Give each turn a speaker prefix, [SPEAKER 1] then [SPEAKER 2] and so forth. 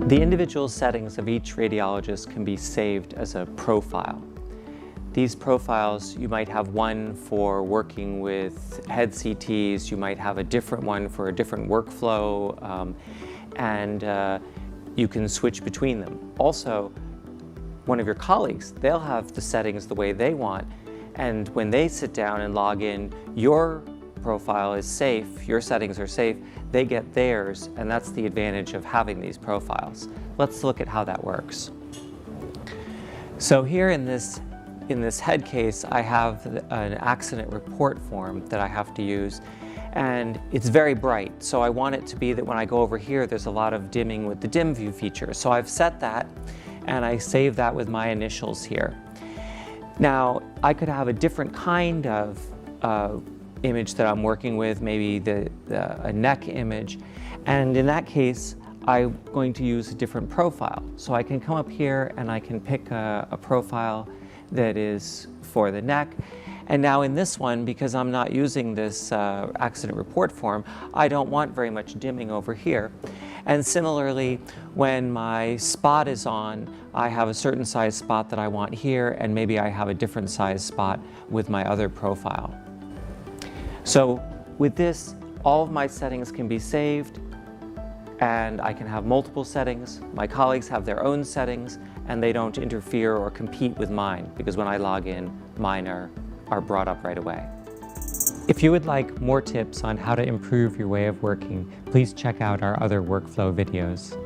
[SPEAKER 1] The individual settings of each radiologist can be saved as a profile. These profiles, you might have one for working with head CTs, you might have a different one for a different workflow, and you can switch between them. Also, one of your colleagues, they'll have the settings the way they want, and when they sit down and log in, your profile is safe, your settings are safe, they get theirs, and that's the advantage of having these profiles. Let's look at how that works. So here in this head case, I have an accident report form that I have to use, and it's very bright. So I want it to be that when I go over here, there's a lot of dimming with the dim view feature. So I've set that, and I save that with my initials here. Now, I could have a different kind of image that I'm working with, maybe a neck image, and in that case, I'm going to use a different profile. So I can come up here and I can pick a profile that is for the neck. And now in this one, because I'm not using this accident report form, I don't want very much dimming over here. And similarly, when my spot is on, I have a certain size spot that I want here, and maybe I have a different size spot with my other profile. So with this, all of my settings can be saved, and I can have multiple settings. My colleagues have their own settings, and they don't interfere or compete with mine, because when I log in, mine are brought up right away. If you would like more tips on how to improve your way of working, please check out our other workflow videos.